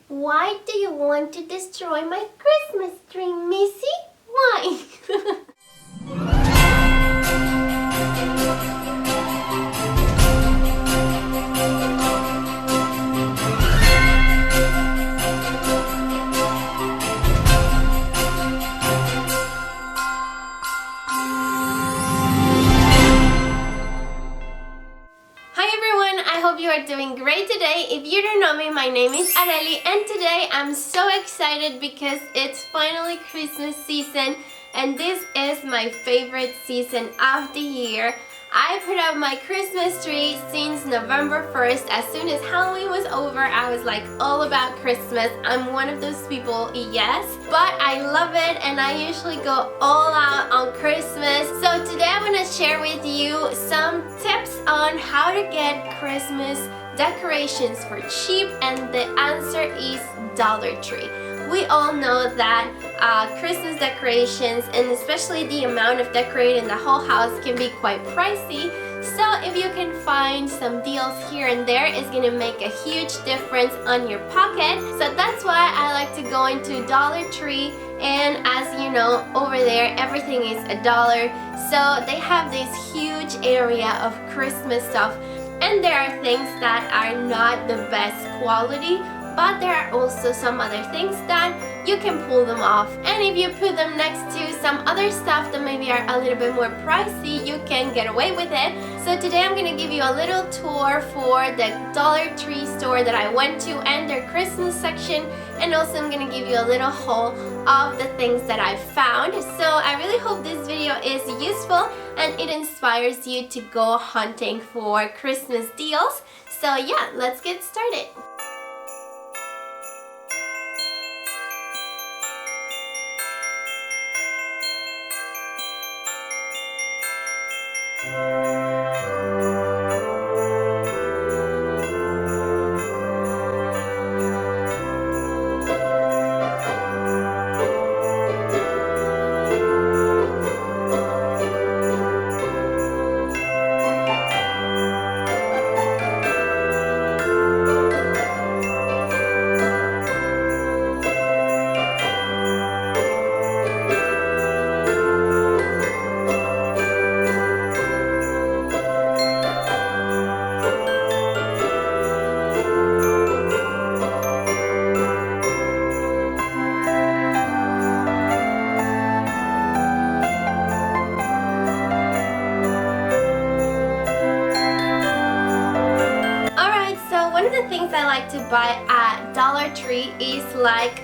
Why do you want to destroy my Christmas tree, Missy? Why? You are doing great today. If you don't know me, my name is Areli, and today I'm so excited because it's finally Christmas season, and this is my favorite season of the year. I put up my Christmas tree since November 1st. As soon as Halloween was over, I was like all about Christmas. I'm one of those people, yes, but I love it and I usually go all out on Christmas. So today I'm going to share with you some tips on how to get Christmas decorations for cheap, and the answer is Dollar Tree. We all know that Christmas decorations, and especially the amount of decorating the whole house, can be quite pricey. So if you can find some deals here and there, it's gonna make a huge difference on your pocket. So that's why I like to go into Dollar Tree, and as you know, over there everything is $1. So they have this huge area of Christmas stuff, and there are things that are not the best quality, but there are also some other things that you can pull them off. And if you put them next to some other stuff that maybe are a little bit more pricey, you can get away with it. So today I'm going to give you a little tour for the Dollar Tree store that I went to and their Christmas section, and also I'm going to give you a little haul of the things that I found. So I really hope this video is useful and it inspires you to go hunting for Christmas deals. So yeah, let's get started. Things I like to buy at Dollar Tree is like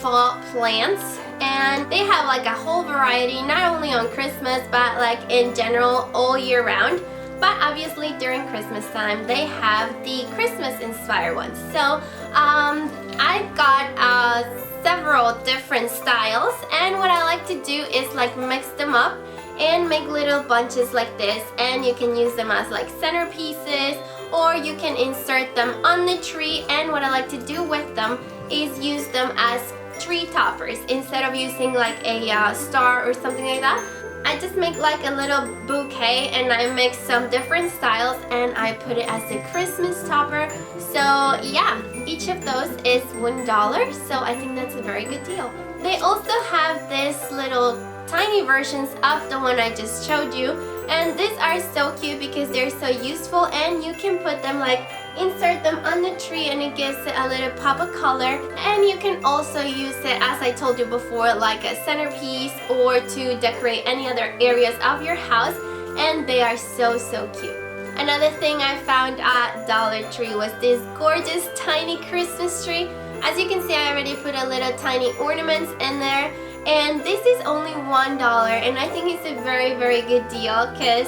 fall plants, and they have like a whole variety, not only on Christmas but like in general all year round. But obviously during Christmas time they have the Christmas inspired ones. So I got several different styles, and what I like to do is like mix them up and make little bunches like this, and you can use them as like centerpieces, or you can insert them on the tree. And what I like to do with them is use them as tree toppers instead of using like a star or something like that. I just make like a little bouquet, and I mix some different styles and I put it as a Christmas topper. So yeah, each of those is $1, so I think that's a very good deal. They also have this little tiny versions of the one I just showed you, and these are so cute because they're so useful, and you can put them like insert them on the tree and it gives it a little pop of color. And you can also use it, as I told you before, like a centerpiece or to decorate any other areas of your house, and they are so cute. Another thing I found at Dollar Tree was this gorgeous tiny Christmas tree. As you can see, I already put a little tiny ornaments in there, and this is only $1, and I think it's a very good deal because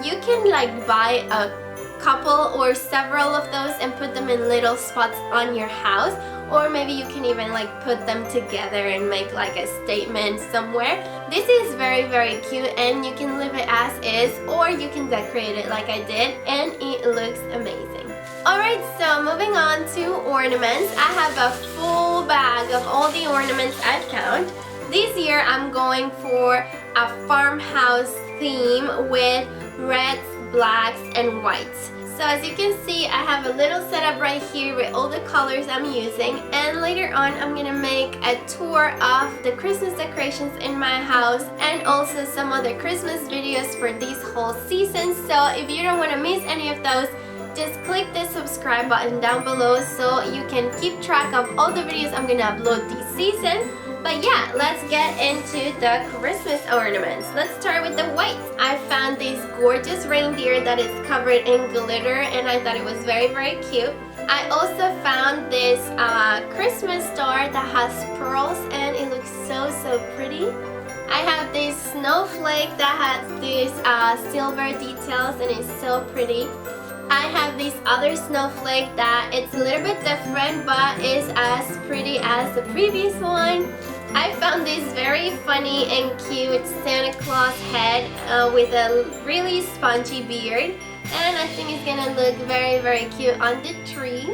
you can like buy a couple or several of those and put them in little spots on your house, or maybe you can even like put them together and make like a statement somewhere. This is very cute, and you can leave it as is, or you can decorate it like I did, and it looks amazing. Alright, so moving on to ornaments. I have a full bag of all the ornaments I found. This year I'm going for a farmhouse theme with reds, blacks, and whites. So as you can see, I have a little setup right here with all the colors I'm using, and later on I'm gonna make a tour of the Christmas decorations in my house and also some other Christmas videos for this whole season. So if you don't want to miss any of those, just click the subscribe button down below so you can keep track of all the videos I'm gonna upload this season. But yeah, let's get into the Christmas ornaments. Let's start with the white. I found this gorgeous reindeer that is covered in glitter and I thought it was very, very cute. I also found this Christmas star that has pearls and it looks so, so pretty. I have this snowflake that has these silver details and it's so pretty. I have this other snowflake that it's a little bit different but is as pretty as the previous one. I found this very funny and cute Santa Claus head with a really spongy beard, and I think it's gonna look very, very cute on the tree.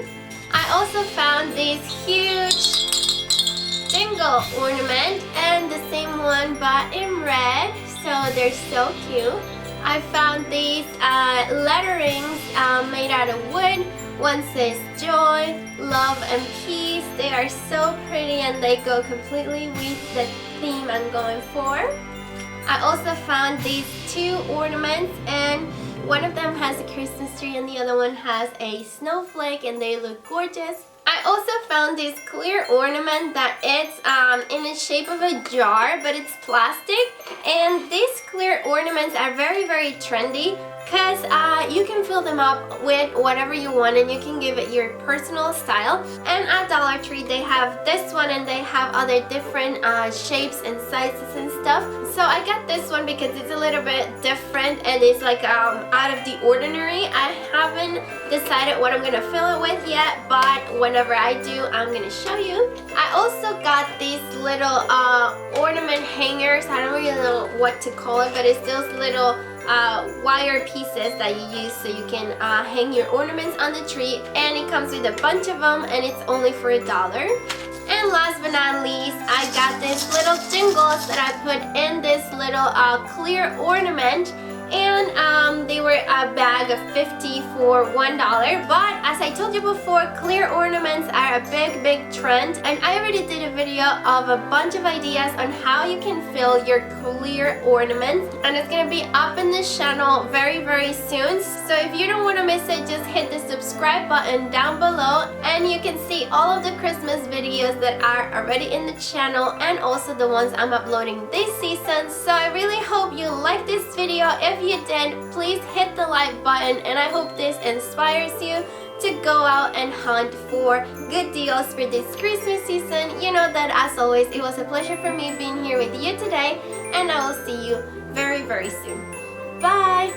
I also found this huge jingle ornament and the same one but in red, so they're so cute. I found these letterings made out of wood. One says joy, love, and peace. They are so pretty and they go completely with the theme I'm going for. I also found these two ornaments, and one of them has a Christmas tree and the other one has a snowflake, and they look gorgeous. I also found this clear ornament that it's in the shape of a jar, but it's plastic. And these clear ornaments are very, very trendy because you can fill them up with whatever you want and you can give it your personal style. And at Dollar Tree they have this one and they have other different shapes and sizes and stuff. So I got this one because it's a little bit different and it's like out of the ordinary. I haven't decided what I'm gonna fill it with yet, but whenever I do, I'm gonna show you. I also got these little ornament hangers. I don't really know what to call it, but it's those little wire pieces that you use so you can hang your ornaments on the tree, and it comes with a bunch of them and it's only for $1. And last but not least, I got these little jingles that I put in this little clear ornament, and they were a bag of 50 for $1. But as I told you before, clear ornaments are a big trend, and I already did a video of a bunch of ideas on how you can fill your clear ornaments, and it's gonna be up in this channel very soon. So if you don't want to miss it, just hit the subscribe button down below and you can see all of the Christmas videos that are already in the channel and also the ones I'm uploading this season. So I really hope you like this video. If you did, please hit the like button, and I hope this inspires you to go out and hunt for good deals for this Christmas season. You know that as always, it was a pleasure for me being here with you today, and I will see you very soon. Bye!